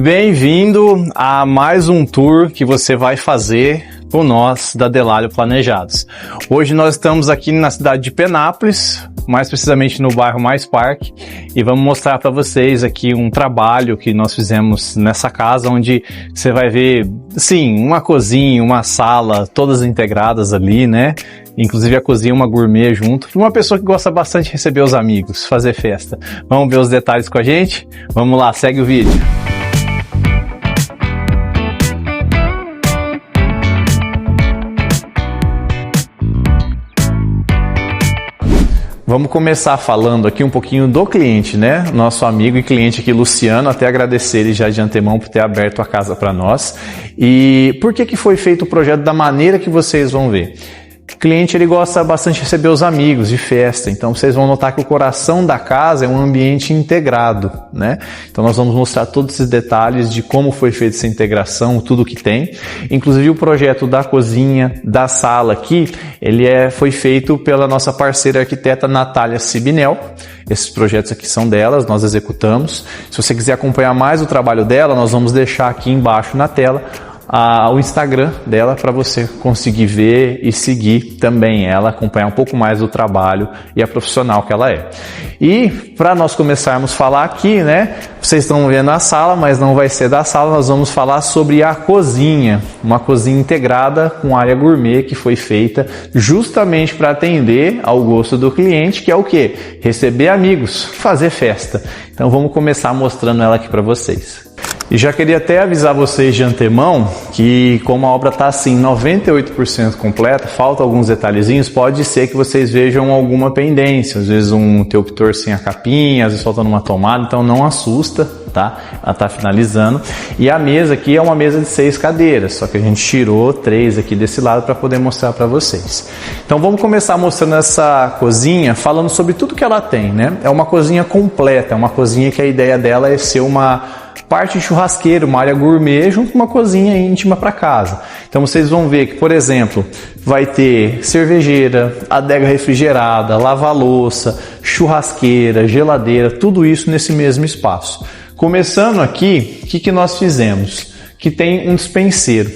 Bem-vindo a mais um tour que você vai fazer com nós da Delalio Planejados. Hoje nós estamos aqui na cidade de Penápolis, mais precisamente no bairro Mais Parque, e vamos mostrar para vocês aqui um trabalho que nós fizemos nessa casa, onde você vai ver, sim, uma cozinha, uma sala, todas integradas ali, né? Inclusive a cozinha, uma gourmet junto. Uma pessoa que gosta bastante de receber os amigos, fazer festa. Vamos ver os detalhes com a gente? Vamos lá, segue o vídeo. Vamos começar falando aqui um pouquinho do cliente, né? Nosso amigo e cliente aqui, Luciano, até agradecer ele já de antemão por ter aberto a casa para nós. E por que foi feito o projeto da maneira que vocês vão ver? O cliente ele gosta bastante de receber os amigos, de festa, então vocês vão notar que o coração da casa é um ambiente integrado, né? Então nós vamos mostrar todos esses detalhes de como foi feita essa integração, tudo que tem. Inclusive o projeto da cozinha, da sala aqui, ele foi feito pela nossa parceira arquiteta Natália Sibinel. Esses projetos aqui são delas, nós executamos. Se você quiser acompanhar mais o trabalho dela, nós vamos deixar aqui embaixo na tela o Instagram dela para você conseguir ver e seguir também ela, acompanhar um pouco mais do trabalho e a profissional que ela é. E para nós começarmos a falar aqui, né, vocês estão vendo a sala, mas não vai ser da sala, nós vamos falar sobre a cozinha, uma cozinha integrada com área gourmet que foi feita justamente para atender ao gosto do cliente, que é o quê? Receber amigos, fazer festa. Então vamos começar mostrando ela aqui para vocês. E já queria até avisar vocês de antemão que, como a obra está assim 98% completa, falta alguns detalhezinhos, pode ser que vocês vejam alguma pendência, às vezes um interruptor sem a capinha, às vezes faltando uma tomada, então não assusta, tá? Ela está finalizando. E a mesa aqui é uma mesa de 6 cadeiras, só que a gente tirou 3 aqui desse lado para poder mostrar para vocês. Então vamos começar mostrando essa cozinha, falando sobre tudo que ela tem, né? É uma cozinha completa, é uma cozinha que a ideia dela é ser uma parte de churrasqueiro, uma área gourmet junto com uma cozinha íntima para casa. Então vocês vão ver que, por exemplo, vai ter cervejeira, adega refrigerada, lava-louça, churrasqueira, geladeira, tudo isso nesse mesmo espaço. Começando aqui, o que nós fizemos? Que tem um dispenseiro.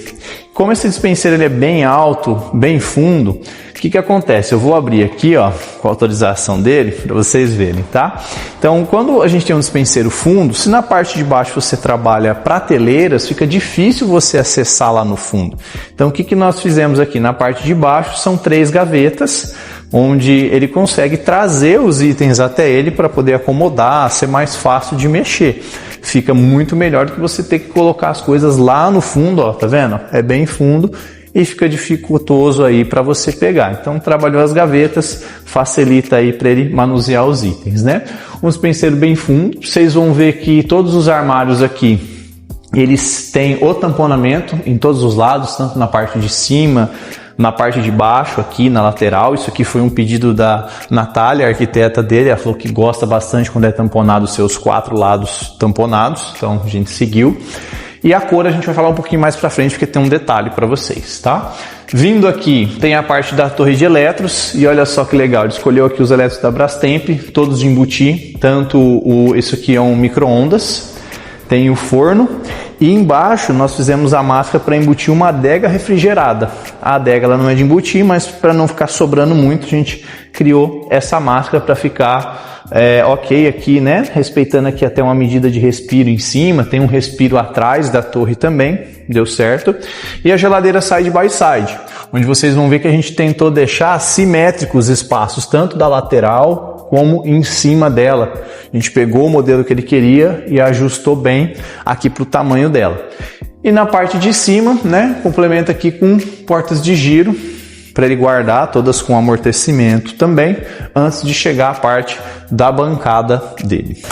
Como esse dispenseiro ele é bem alto, bem fundo, o que acontece? Eu vou abrir aqui, ó, com a autorização dele, para vocês verem, tá? Então, quando a gente tem um dispenseiro fundo, se na parte de baixo você trabalha prateleiras, fica difícil você acessar lá no fundo. Então, o que nós fizemos aqui? Na parte de baixo são 3 gavetas, onde ele consegue trazer os itens até ele para poder acomodar, ser mais fácil de mexer. Fica muito melhor do que você ter que colocar as coisas lá no fundo, ó, tá vendo? É bem fundo e fica dificultoso aí para você pegar. Então trabalhou as gavetas, facilita aí para ele manusear os itens, né? Um dispenseiro bem fundo, vocês vão ver que todos os armários aqui, eles têm o tamponamento em todos os lados, tanto na parte de cima, na parte de baixo, aqui na lateral. Isso aqui foi um pedido da Natália, a arquiteta dele. Ela falou que gosta bastante quando é tamponado os seus 4 lados tamponados, então a gente seguiu. E a cor a gente vai falar um pouquinho mais pra frente, porque tem um detalhe para vocês, tá? Vindo aqui, tem a parte da torre de eletros, e olha só que legal, ele escolheu aqui os eletros da Brastemp, todos de embutir, isso aqui é um micro-ondas, tem o forno, e embaixo nós fizemos a máscara para embutir uma adega refrigerada. A adega ela não é de embutir, mas para não ficar sobrando muito, a gente criou essa máscara para ficar ok aqui, né? Respeitando aqui até uma medida de respiro em cima, tem um respiro atrás da torre também, deu certo. E a geladeira side by side, onde vocês vão ver que a gente tentou deixar simétricos os espaços, tanto da lateral como em cima dela. A gente pegou o modelo que ele queria e ajustou bem aqui para o tamanho dela. E na parte de cima, né, complementa aqui com portas de giro, para ele guardar, todas com amortecimento também, antes de chegar à parte da bancada dele.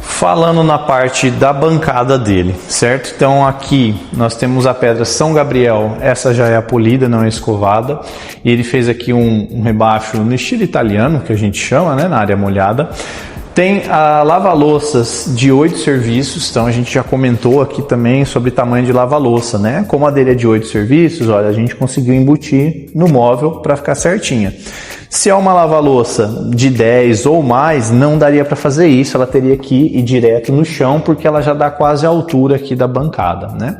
Falando na parte da bancada dele, certo? Então aqui nós temos a pedra São Gabriel, essa já é a polida, não é escovada, e ele fez aqui um rebaixo no estilo italiano, que a gente chama, né, na área molhada. Tem a lava-louças de 8 serviços, então a gente já comentou aqui também sobre tamanho de lava-louça, né? Como a dele é de 8 serviços, olha, a gente conseguiu embutir no móvel para ficar certinha. Se é uma lava-louça de 10 ou mais, não daria para fazer isso, ela teria que ir direto no chão, porque ela já dá quase a altura aqui da bancada, né?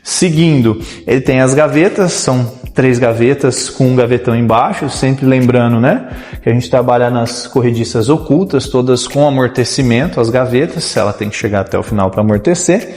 Seguindo, ele tem as gavetas, são 3 gavetas com um gavetão embaixo, sempre lembrando, né, que a gente trabalha nas corrediças ocultas, todas com amortecimento, as gavetas, ela tem que chegar até o final para amortecer.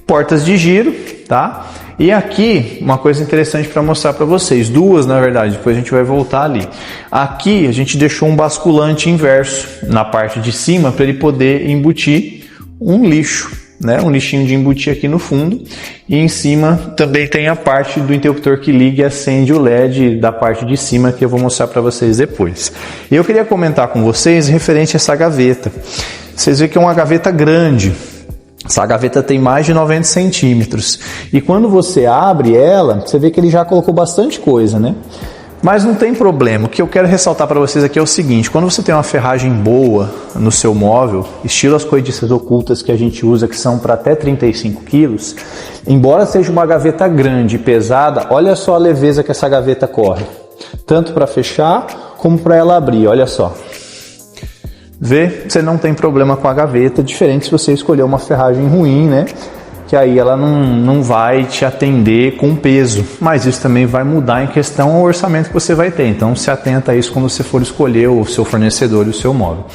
Portas de giro, tá? E aqui, uma coisa interessante para mostrar para vocês, 2 na verdade, depois a gente vai voltar ali. Aqui a gente deixou um basculante inverso na parte de cima para ele poder embutir um lixo, né? Um lixinho de embutir aqui no fundo. E em cima também tem a parte do interruptor que liga e acende o LED da parte de cima, que eu vou mostrar para vocês depois. E eu queria comentar com vocês referente a essa gaveta. Vocês veem que é uma gaveta grande. Essa gaveta tem mais de 90 centímetros. E quando você abre ela, você vê que ele já colocou bastante coisa, né? Mas não tem problema. O que eu quero ressaltar para vocês aqui é o seguinte. Quando você tem uma ferragem boa no seu móvel, estilo as corrediças ocultas que a gente usa, que são para até 35 quilos, embora seja uma gaveta grande e pesada, olha só a leveza que essa gaveta corre. Tanto para fechar, como para ela abrir, olha só. Vê, você não tem problema com a gaveta, diferente se você escolher uma ferragem ruim, né? Que aí ela não vai te atender com peso, mas isso também vai mudar em questão ao orçamento que você vai ter, então se atenta a isso quando você for escolher o seu fornecedor e o seu móvel.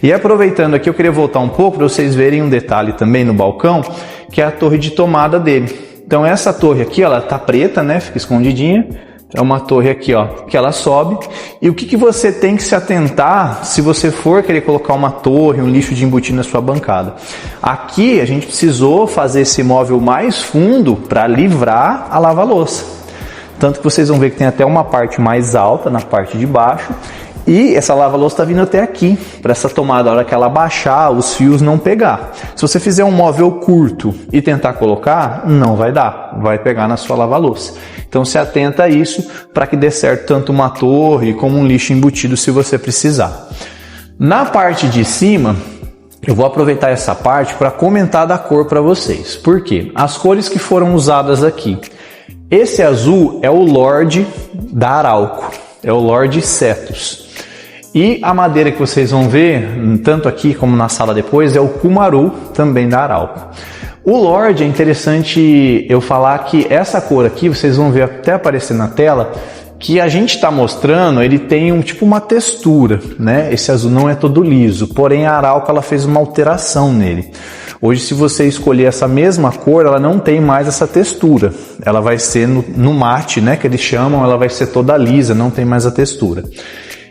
E aproveitando aqui, eu queria voltar um pouco para vocês verem um detalhe também no balcão, que é a torre de tomada dele. Então essa torre aqui, ela tá preta, né? Fica escondidinha. É uma torre aqui, ó, que ela sobe. E o que você tem que se atentar se você for querer colocar uma torre, um lixo de embutir na sua bancada? Aqui a gente precisou fazer esse móvel mais fundo para livrar a lava-louça. Tanto que vocês vão ver que tem até uma parte mais alta na parte de baixo. E essa lava-louça está vindo até aqui, para essa tomada, a hora que ela baixar, os fios não pegar. Se você fizer um móvel curto e tentar colocar, não vai dar, vai pegar na sua lava-louça. Então se atenta a isso, para que dê certo tanto uma torre como um lixo embutido se você precisar. Na parte de cima, eu vou aproveitar essa parte para comentar da cor para vocês. Por quê? As cores que foram usadas aqui. Esse azul é o Lord da Arauco, é o Lord Cetus. E a madeira que vocês vão ver, tanto aqui como na sala depois, é o Cumaru, também da Arauco. O Lord, é interessante eu falar que essa cor aqui, vocês vão ver até aparecer na tela, que a gente está mostrando, ele tem tipo uma textura, né? Esse azul não é todo liso, porém a Arauco ela fez uma alteração nele. Hoje, se você escolher essa mesma cor, ela não tem mais essa textura. Ela vai ser no mate, né? Que eles chamam, ela vai ser toda lisa, não tem mais a textura.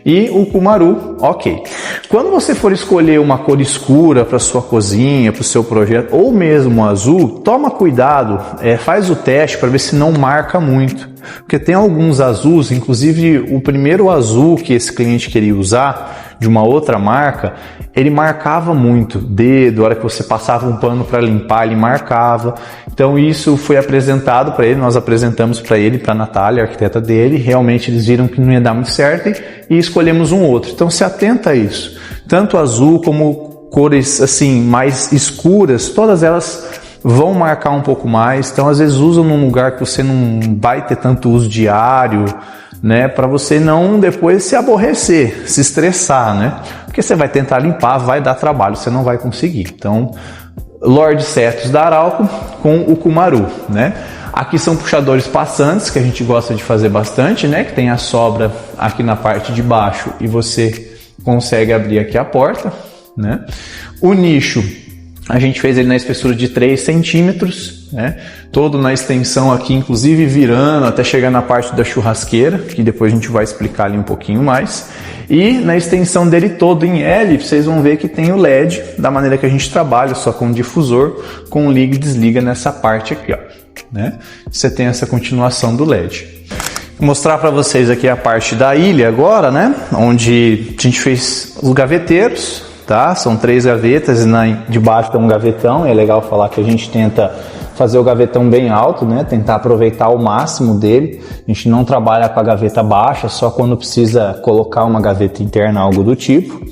E o Cumaru, ok. Quando você for escolher uma cor escura para sua cozinha, para o seu projeto, ou mesmo um azul, toma cuidado, faz o teste para ver se não marca muito. Porque tem alguns azuis, inclusive o primeiro azul que esse cliente queria usar, de uma outra marca, ele marcava muito dedo, a hora que você passava um pano para limpar, ele marcava. Então isso foi apresentado para ele, nós apresentamos para ele, para a Natália, a arquiteta dele, realmente eles viram que não ia dar muito certo e escolhemos um outro. Então se atenta a isso, tanto azul como cores assim mais escuras, todas elas vão marcar um pouco mais, então às vezes usam num lugar que você não vai ter tanto uso diário, né, para você não depois se aborrecer, se estressar, né, porque você vai tentar limpar, vai dar trabalho, você não vai conseguir. Então, Lord Cetus da Arauco com o Cumaru, né. Aqui são puxadores passantes, que a gente gosta de fazer bastante, né, que tem a sobra aqui na parte de baixo e você consegue abrir aqui a porta, né. O nicho, a gente fez ele na espessura de 3 centímetros, né? Todo na extensão aqui, inclusive virando até chegar na parte da churrasqueira, que depois a gente vai explicar ali um pouquinho mais. E na extensão dele todo em L, vocês vão ver que tem o LED, da maneira que a gente trabalha, só com difusor, com liga e desliga nessa parte aqui, ó, né? Você tem essa continuação do LED. Vou mostrar para vocês aqui a parte da ilha agora, né? Onde a gente fez os gaveteiros. Tá? São 3 gavetas e debaixo tem um gavetão. É legal falar que a gente tenta fazer o gavetão bem alto, né? Tentar aproveitar o máximo dele. A gente não trabalha com a gaveta baixa, só quando precisa colocar uma gaveta interna, algo do tipo.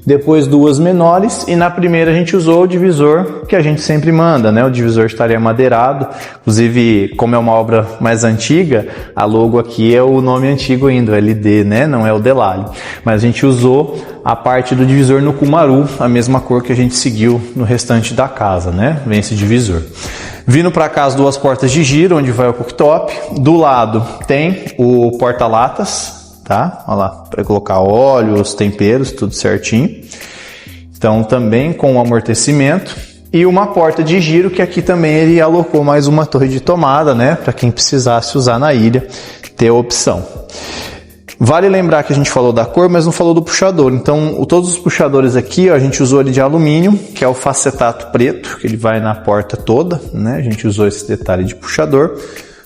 depois duas menores, e na primeira a gente usou o divisor que a gente sempre manda, né? O divisor de talher madeirado. Inclusive, como é uma obra mais antiga, a logo aqui é o nome antigo ainda, o LD, né? Não é o Delali. Mas a gente usou a parte do divisor no Cumaru, a mesma cor que a gente seguiu no restante da casa, né? Vem esse divisor. Vindo para cá as duas portas de giro, onde vai o cooktop. Do lado tem o porta-latas, tá? Olha lá, para colocar óleo, os temperos, tudo certinho. Então também com o amortecimento. E uma porta de giro, que aqui também ele alocou mais uma torre de tomada, né? Para quem precisasse usar na ilha, ter a opção. Vale lembrar que a gente falou da cor, mas não falou do puxador. Então, todos os puxadores aqui, ó, a gente usou ele de alumínio, que é o facetato preto, que ele vai na porta toda, né? A gente usou esse detalhe de puxador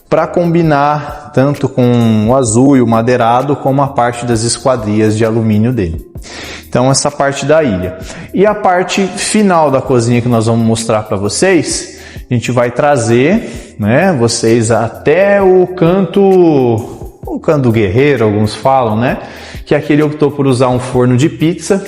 para combinar tanto com o azul e o madeirado, como a parte das esquadrias de alumínio dele. Então, essa parte da ilha. E a parte final da cozinha que nós vamos mostrar para vocês, a gente vai trazer, né, vocês até o canto do guerreiro, alguns falam, né? Que aqui ele optou por usar um forno de pizza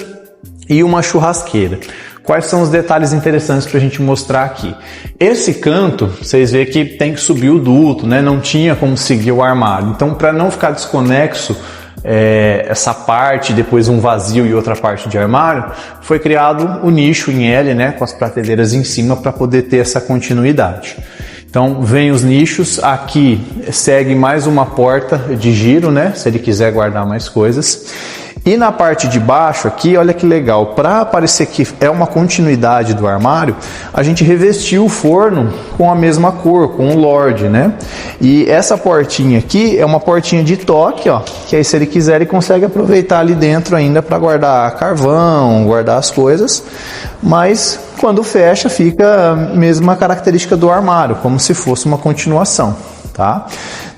e uma churrasqueira. Quais são os detalhes interessantes para a gente mostrar aqui? Esse canto, vocês veem que tem que subir o duto, né? Não tinha como seguir o armário. Então, para não ficar desconexo essa parte, depois um vazio e outra parte de armário, foi criado o nicho em L, né? Com as prateleiras em cima para poder ter essa continuidade. Então, vem os nichos, aqui segue mais uma porta de giro, né? Se ele quiser guardar mais coisas. E na parte de baixo aqui, olha que legal, para parecer que é uma continuidade do armário, a gente revestiu o forno com a mesma cor, com o Lorde, né? E essa portinha aqui é uma portinha de toque, ó, que aí se ele quiser ele consegue aproveitar ali dentro ainda para guardar carvão, guardar as coisas, mas quando fecha fica a mesma característica do armário, como se fosse uma continuação, tá?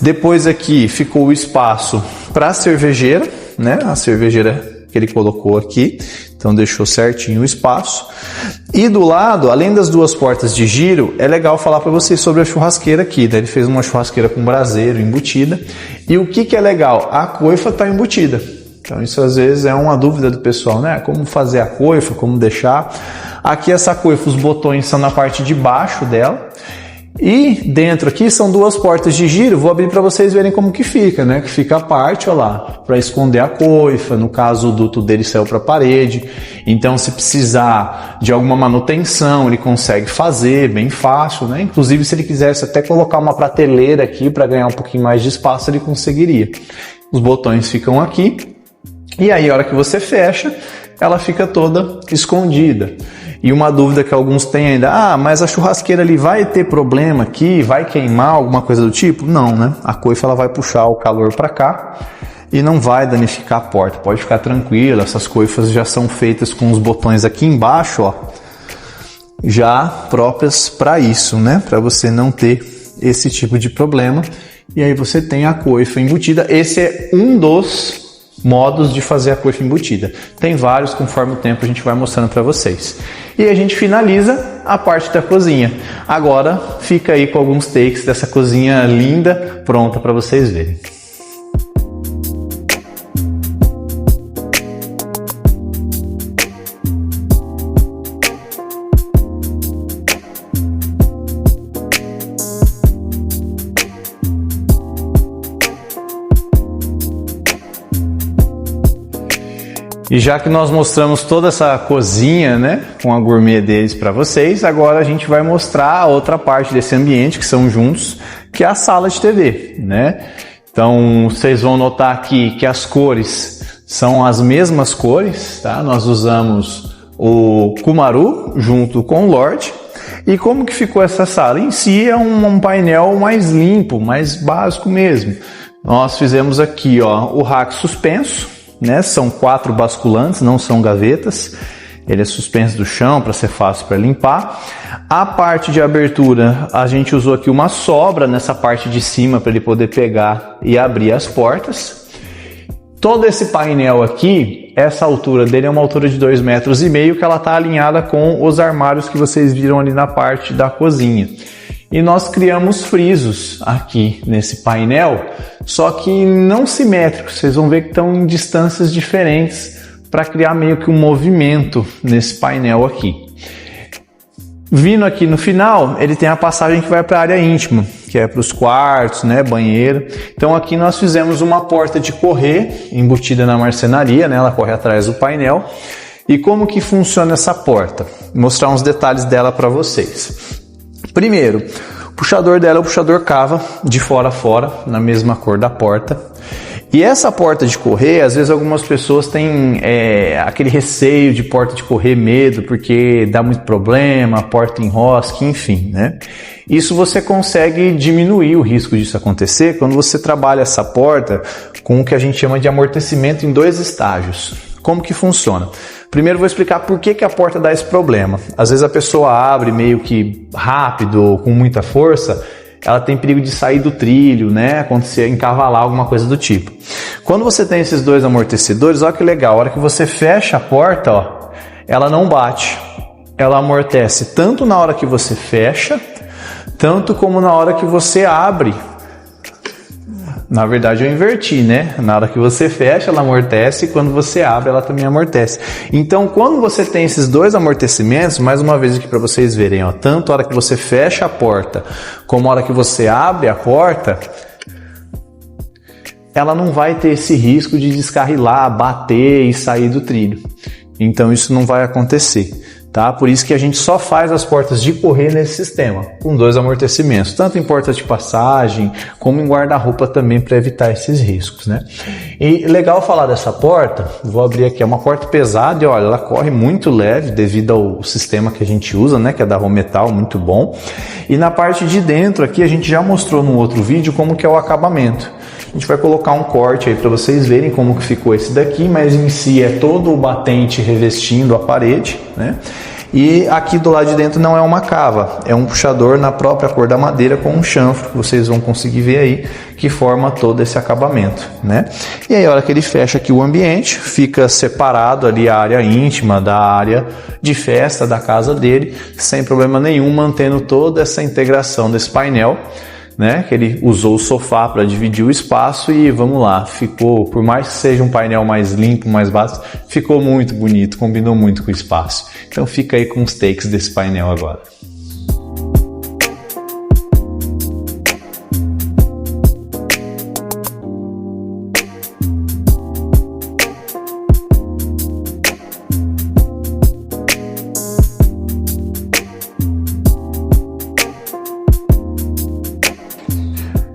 Depois aqui ficou o espaço para a cervejeira, né? A cervejeira que ele colocou aqui, então deixou certinho o espaço. E do lado, além das duas portas de giro, é legal falar para vocês sobre a churrasqueira aqui, né? Ele fez uma churrasqueira com braseiro embutida. E o que é legal? A coifa está embutida. Então isso às vezes é uma dúvida do pessoal, né? Como fazer a coifa, como deixar. Aqui essa coifa, os botões são na parte de baixo dela. E dentro aqui são duas portas de giro, vou abrir para vocês verem como que fica, né? Que fica a parte, ó lá, para esconder a coifa, no caso o duto dele saiu para a parede, então se precisar de alguma manutenção ele consegue fazer, bem fácil, né? Inclusive se ele quisesse até colocar uma prateleira aqui para ganhar um pouquinho mais de espaço, ele conseguiria. Os botões ficam aqui, e aí a hora que você fecha, ela fica toda escondida. E uma dúvida que alguns têm ainda, mas a churrasqueira ali vai ter problema aqui, vai queimar, alguma coisa do tipo? Não, né? A coifa ela vai puxar o calor para cá e não vai danificar a porta, pode ficar tranquilo, essas coifas já são feitas com os botões aqui embaixo, ó, já próprias para isso, né? Para você não ter esse tipo de problema. E aí você tem a coifa embutida, esse é um dos modos de fazer a coifa embutida. Tem vários, conforme o tempo a gente vai mostrando para vocês. E a gente finaliza a parte da cozinha. Agora fica aí com alguns takes dessa cozinha linda, pronta para vocês verem. E já que nós mostramos toda essa cozinha, né, com a gourmet deles para vocês, agora a gente vai mostrar a outra parte desse ambiente, que são juntos, que é a sala de TV, né? Então, vocês vão notar aqui que as cores são as mesmas cores, tá? Nós usamos o Cumaru junto com o Lorde. E como que ficou essa sala? Em si é um painel mais limpo, mais básico mesmo. Nós fizemos aqui, ó, o rack suspenso, né? São 4 basculantes, não são gavetas. Ele é suspenso do chão para ser fácil para limpar. A parte de abertura, a gente usou aqui uma sobra nessa parte de cima para ele poder pegar e abrir as portas. Todo esse painel aqui, essa altura dele é uma altura de 2,5 metros, que ela está alinhada com os armários que vocês viram ali na parte da cozinha. E nós criamos frisos aqui nesse painel, só que não simétricos, vocês vão ver que estão em distâncias diferentes para criar meio que um movimento nesse painel aqui. Vindo aqui no final, ele tem a passagem que vai para a área íntima, que é para os quartos, né, banheiro. Então aqui nós fizemos uma porta de correr embutida na marcenaria, né, ela corre atrás do painel. E como que funciona essa porta? Vou mostrar uns detalhes dela para vocês. Primeiro, o puxador dela é o puxador cava de fora a fora, na mesma cor da porta. E essa porta de correr, às vezes algumas pessoas têm aquele receio de porta de correr, medo, porque dá muito problema, a porta enrosca, enfim, né? Isso você consegue diminuir o risco disso acontecer quando você trabalha essa porta com o que a gente chama de amortecimento em 2 estágios. Como que funciona? Primeiro vou explicar por que a porta dá esse problema. Às vezes a pessoa abre meio que rápido, com muita força, ela tem perigo de sair do trilho, né? Acontecer, encavalar, alguma coisa do tipo. Quando você tem esses 2 amortecedores, olha que legal, a hora que você fecha a porta, ó, ela não bate. Ela amortece tanto na hora que você fecha, tanto como na hora que você abre. Na verdade eu inverti, né? Na hora que você fecha, ela amortece, e quando você abre, ela também amortece. Então, quando você tem esses 2 amortecimentos, mais uma vez aqui para vocês verem, ó, tanto a hora que você fecha a porta, como a hora que você abre a porta, ela não vai ter esse risco de descarrilar, bater e sair do trilho. Então, isso não vai acontecer. Tá? Por isso que a gente só faz as portas de correr nesse sistema, com 2 amortecimentos, tanto em portas de passagem, como em guarda-roupa também, para evitar esses riscos, né? E legal falar dessa porta, vou abrir aqui, é uma porta pesada e olha, ela corre muito leve devido ao sistema que a gente usa, né? Que é da Rometal, muito bom. E na parte de dentro aqui, a gente já mostrou no outro vídeo como que é o acabamento. A gente vai colocar um corte aí para vocês verem como que ficou esse daqui, mas em si é todo o batente revestindo a parede, né? E aqui do lado de dentro não é uma cava, é um puxador na própria cor da madeira com um chanfro, que vocês vão conseguir ver aí, que forma todo esse acabamento, né? E aí a hora que ele fecha aqui o ambiente, fica separado ali a área íntima da área de festa da casa dele, sem problema nenhum, mantendo toda essa integração desse painel, né, que ele usou o sofá para dividir o espaço e vamos lá, ficou, por mais que seja um painel mais limpo, mais básico, ficou muito bonito, combinou muito com o espaço. Então fica aí com os takes desse painel agora.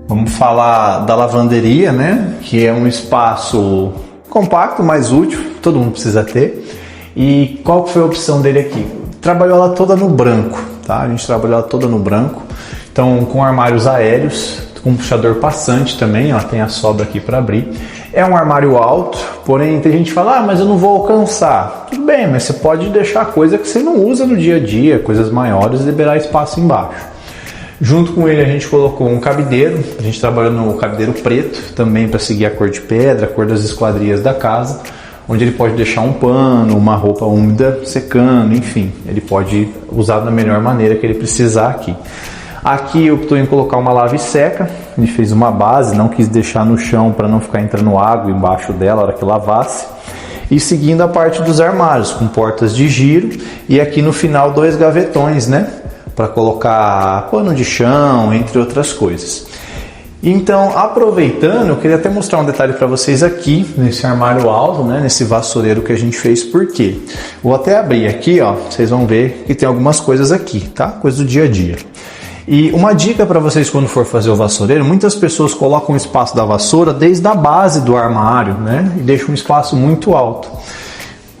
Vamos falar da lavanderia, né? Que é um espaço compacto, mas útil, todo mundo precisa ter. E qual foi a opção dele aqui? Trabalhou ela toda no branco, tá? A gente trabalhou ela toda no branco. Então, com armários aéreos, com puxador passante também, ó, tem a sobra aqui para abrir. É um armário alto, porém tem gente que fala, mas eu não vou alcançar. Tudo bem, mas você pode deixar coisa que você não usa no dia a dia, coisas maiores, e liberar espaço embaixo. Junto com ele a gente colocou um cabideiro, a gente trabalhou no cabideiro preto, também para seguir a cor de pedra, a cor das esquadrias da casa, onde ele pode deixar um pano, uma roupa úmida secando, enfim, ele pode usar da melhor maneira que ele precisar aqui. Aqui eu optou em colocar uma lave seca, a gente fez uma base, não quis deixar no chão para não ficar entrando água embaixo dela na hora que lavasse. E seguindo a parte dos armários, com portas de giro e aqui no final 2 gavetões, né? Para colocar pano de chão, entre outras coisas. Então, aproveitando, eu queria até mostrar um detalhe para vocês aqui, nesse armário alto, né, nesse vassoureiro que a gente fez, por quê? Vou até abrir aqui, ó, vocês vão ver que tem algumas coisas aqui, tá? Coisa do dia a dia. E uma dica para vocês quando for fazer o vassoureiro, muitas pessoas colocam o espaço da vassoura desde a base do armário, né, e deixam um espaço muito alto.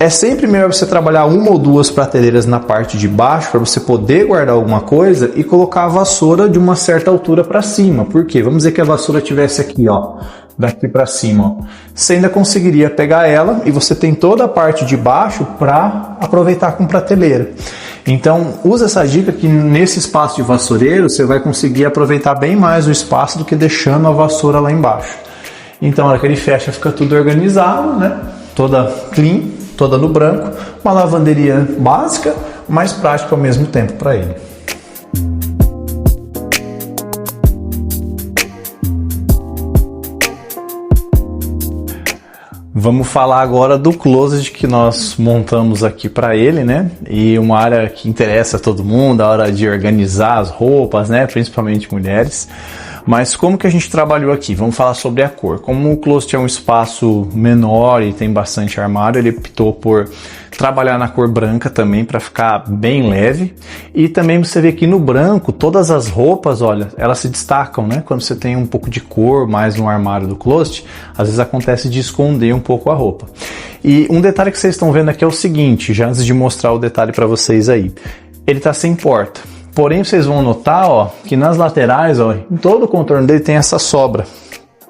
É sempre melhor você trabalhar 1 ou 2 prateleiras na parte de baixo para você poder guardar alguma coisa e colocar a vassoura de uma certa altura para cima. Por quê? Vamos dizer que a vassoura estivesse aqui, ó, daqui para cima. Ó. Você ainda conseguiria pegar ela e você tem toda a parte de baixo para aproveitar com prateleira. Então, usa essa dica que nesse espaço de vassoureiro você vai conseguir aproveitar bem mais o espaço do que deixando a vassoura lá embaixo. Então, na hora que ele fecha, fica tudo organizado, né? Toda clean, toda no branco, uma lavanderia básica, mas prática ao mesmo tempo para ele. Vamos falar agora do closet que nós montamos aqui para ele, né? E uma área que interessa a todo mundo, a hora de organizar as roupas, né? Principalmente mulheres. Mas como que a gente trabalhou aqui? Vamos falar sobre a cor. Como o closet é um espaço menor e tem bastante armário, ele optou por trabalhar na cor branca também para ficar bem leve. E também você vê que no branco, todas as roupas, olha, elas se destacam, né? Quando você tem um pouco de cor mais no armário do closet, às vezes acontece de esconder um pouco a roupa. E um detalhe que vocês estão vendo aqui é o seguinte, já antes de mostrar o detalhe para vocês aí. Ele está sem porta. Porém, vocês vão notar, ó, que nas laterais, ó, em todo o contorno dele tem essa sobra,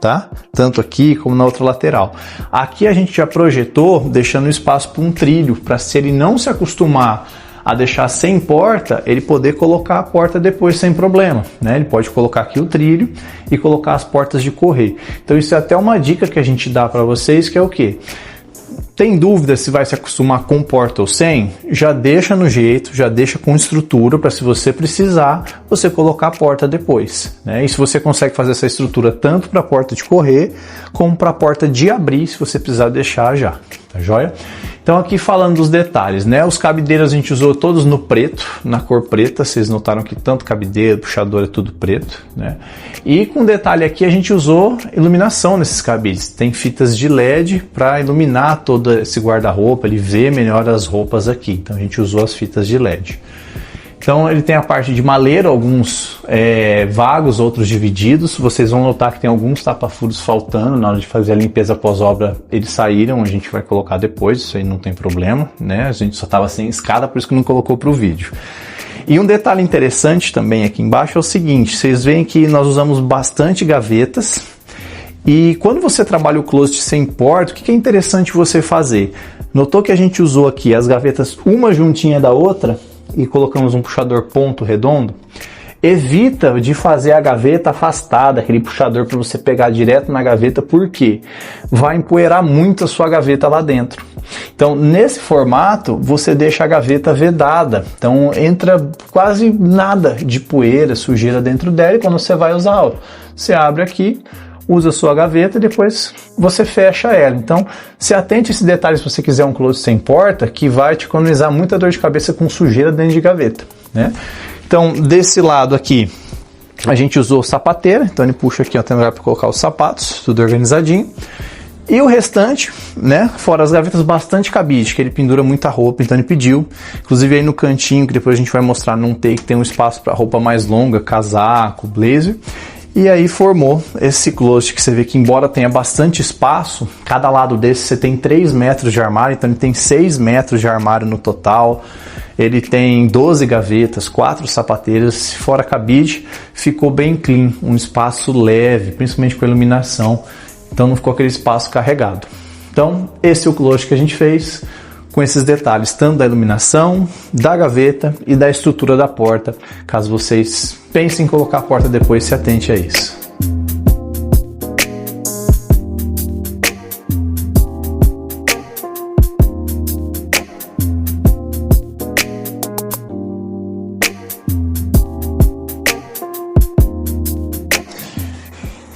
tá? Tanto aqui como na outra lateral. Aqui a gente já projetou, deixando espaço para um trilho, para se ele não se acostumar a deixar sem porta, ele poder colocar a porta depois sem problema, né? Ele pode colocar aqui o trilho e colocar as portas de correr. Então isso é até uma dica que a gente dá para vocês, que é o quê? Tem dúvida se vai se acostumar com porta ou sem? Já deixa no jeito, já deixa com estrutura para se você precisar, você colocar a porta depois, né? E se você consegue fazer essa estrutura tanto para a porta de correr, como para a porta de abrir, se você precisar deixar já, tá joia? Então aqui falando dos detalhes, né? Os cabideiros a gente usou todos no preto, na cor preta, vocês notaram que tanto cabideiro, puxador é tudo preto, né? E com detalhe aqui a gente usou iluminação nesses cabides, tem fitas de LED para iluminar todo esse guarda-roupa, ele vê melhor as roupas aqui, então a gente usou as fitas de LED. Então ele tem a parte de maleiro, alguns vagos, outros divididos. Vocês vão notar que tem alguns tapa-furos faltando. Na hora de fazer a limpeza pós-obra, eles saíram, a gente vai colocar depois, isso aí não tem problema, né? A gente só estava sem escada, por isso que não colocou para o vídeo. E um detalhe interessante também aqui embaixo é o seguinte, vocês veem que nós usamos bastante gavetas. E quando você trabalha o closet sem porta, o que é interessante você fazer? Notou que a gente usou aqui as gavetas uma juntinha da outra e colocamos um puxador ponto redondo? Evita de fazer a gaveta afastada, aquele puxador para você pegar direto na gaveta, porque vai empoeirar muito a sua gaveta lá dentro. Então, nesse formato, você deixa a gaveta vedada, então entra quase nada de poeira, sujeira dentro dela, e quando você vai usar, ó, você abre aqui, usa a sua gaveta e depois você fecha ela. Então, se atente a esse detalhe se você quiser um closet sem porta, que vai te economizar muita dor de cabeça com sujeira dentro de gaveta, né? Então, desse lado aqui, a gente usou sapateira, então ele puxa aqui, ó, tem lugar para colocar os sapatos, tudo organizadinho. E o restante, né, fora as gavetas, bastante cabide, que ele pendura muita roupa, então ele pediu. Inclusive aí no cantinho, que depois a gente vai mostrar num take, tem um espaço para roupa mais longa, casaco, blazer. E aí formou esse closet que você vê que, embora tenha bastante espaço, cada lado desse você tem 3 metros de armário, então ele tem 6 metros de armário no total. Ele tem 12 gavetas, 4 sapateiras, fora cabide, ficou bem clean, um espaço leve, principalmente com a iluminação, então não ficou aquele espaço carregado. Então esse é o closet que a gente fez, com esses detalhes, tanto da iluminação, da gaveta e da estrutura da porta. Caso vocês pensem em colocar a porta depois, se atente a isso.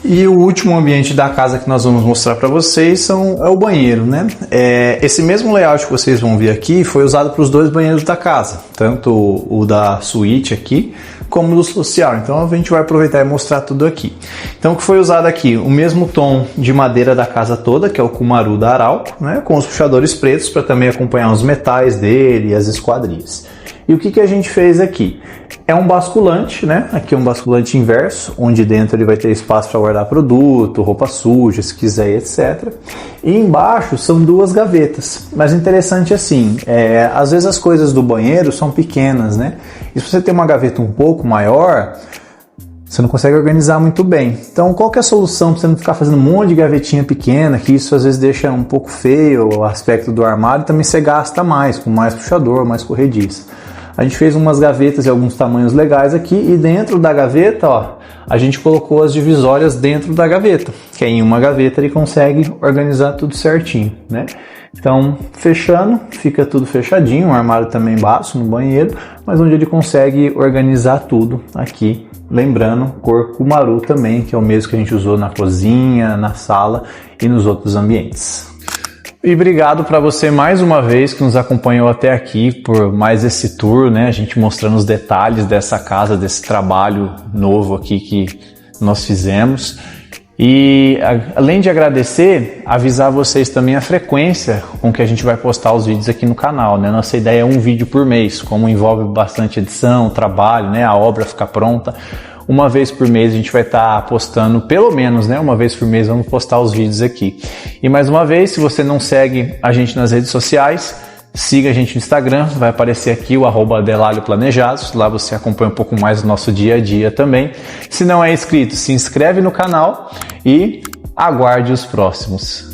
E o último ambiente da casa que nós vamos mostrar para vocês é o banheiro, né? Esse mesmo layout que vocês vão ver aqui foi usado para os 2 banheiros da casa, tanto o da suíte aqui, como do social. Então a gente vai aproveitar e mostrar tudo aqui. Então o que foi usado aqui? O mesmo tom de madeira da casa toda, que é o Kumaru da Arauco, né? Com os puxadores pretos para também acompanhar os metais dele e as esquadrias. E o que a gente fez aqui? É um basculante, né? Aqui é um basculante inverso, onde dentro ele vai ter espaço para guardar produto, roupa suja, se quiser, etc. E embaixo são 2 gavetas. Mas interessante assim, às vezes as coisas do banheiro são pequenas, né? E se você tem uma gaveta um pouco maior, você não consegue organizar muito bem. Então, qual que é a solução para você não ficar fazendo um monte de gavetinha pequena, que isso às vezes deixa um pouco feio o aspecto do armário, e também você gasta mais, com mais puxador, mais corrediça. A gente fez umas gavetas de alguns tamanhos legais aqui, e dentro da gaveta, ó, a gente colocou as divisórias dentro da gaveta, que aí em uma gaveta ele consegue organizar tudo certinho, né? Então, fechando, fica tudo fechadinho, um armário também baixo no banheiro, mas onde ele consegue organizar tudo aqui. Lembrando, cor Kumaru também, que é o mesmo que a gente usou na cozinha, na sala e nos outros ambientes. E obrigado para você mais uma vez que nos acompanhou até aqui por mais esse tour, né? A gente mostrando os detalhes dessa casa, desse trabalho novo aqui que nós fizemos. E além de agradecer, avisar vocês também a frequência com que a gente vai postar os vídeos aqui no canal, né? Nossa ideia é um vídeo por mês, como envolve bastante edição, trabalho, né? A obra ficar pronta. Uma vez por mês a gente vai estar postando, pelo menos, né? Uma vez por mês vamos postar os vídeos aqui. E mais uma vez, se você não segue a gente nas redes sociais, siga a gente no Instagram, vai aparecer aqui o @adelalioplanejados, lá você acompanha um pouco mais do nosso dia a dia também. Se não é inscrito, se inscreve no canal e aguarde os próximos.